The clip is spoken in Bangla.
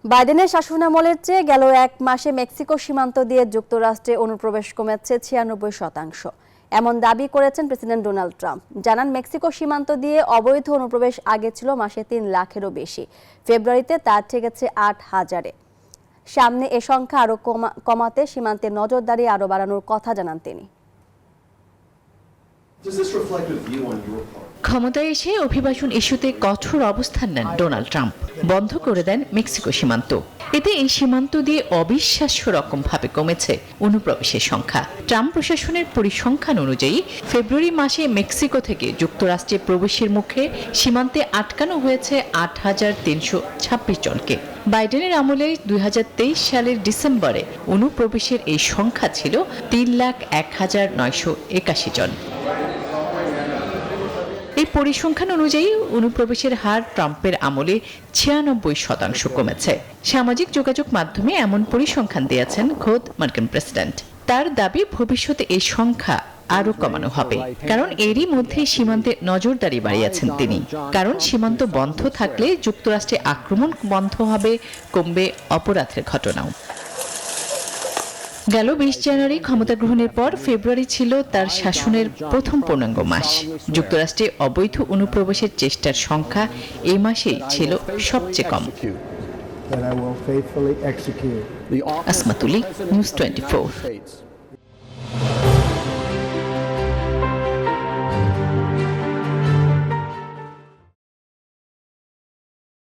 বাইডেনের শাসনামলের চেয়ে গেল এক মাসে মেক্সিকো সীমান্ত দিয়ে যুক্তরাষ্ট্রে অনুপ্রবেশ কমেছে 96%। এমন দাবি করেছেন প্রেসিডেন্ট ডোনাল্ড ট্রাম্প। জানান, মেক্সিকো সীমান্ত দিয়ে অবৈধ অনুপ্রবেশ আগে ছিল মাসে 3 লাখেরও বেশি। ফেব্রুয়ারিতে তা ঠেকেছে 8,000-এ। সামনে এ সংখ্যা আরও কমাতে সীমান্তে নজরদারি আরও বাড়ানোর কথা জানান তিনি। ক্ষমতায় এসে অভিবাসন ইস্যুতে কঠোর অবস্থান নেন ডোনাল্ড ট্রাম্প। বন্ধ করে দেন মেক্সিকো সীমান্ত। এতে এই সীমান্ত দিয়ে অবিশ্বাস্য রকমভাবে কমেছে অনুপ্রবেশের সংখ্যা। ট্রাম্প প্রশাসনের পরিসংখ্যান অনুযায়ী ফেব্রুয়ারি মাসে মেক্সিকো থেকে যুক্তরাষ্ট্রে প্রবেশের মুখে সীমান্তে আটকানো হয়েছে 8,326 জনকে। বাইডেনের আমলে 2023 সালের ডিসেম্বরে অনুপ্রবেশের এই সংখ্যা ছিল 3,01,981 জন। এই পরিসংখ্যান অনুযায়ী অনুপ্রবেশের হার ট্রাম্পের আমলে 96% কমেছে। সামাজিক যোগাযোগ মাধ্যমে এমন পরিসংখ্যান দিয়েছেন খোদ মার্কিন প্রেসিডেন্ট। তার দাবি, ভবিষ্যতে এই সংখ্যা আরও কমানো হবে, কারণ এরই মধ্যে সীমান্তে নজরদারি বাড়িয়েছেন তিনি। কারণ সীমান্ত বন্ধ থাকলে যুক্তরাষ্ট্রে আক্রমণ বন্ধ হবে, কমবে অপরাধের ঘটনাও। গেল 20 জানুয়ারি ক্ষমতা গ্রহণের পর ফেব্রুয়ারি ছিল তার শাসনের প্রথম পূর্ণাঙ্গ মাস। যুক্তরাষ্ট্রে অবৈধ অনুপ্রবেশের চেষ্টার সংখ্যা এই মাসেই ছিল সবচেয়ে কম। that I will faithfully execute. আসমাতুলি, নিউজ 24।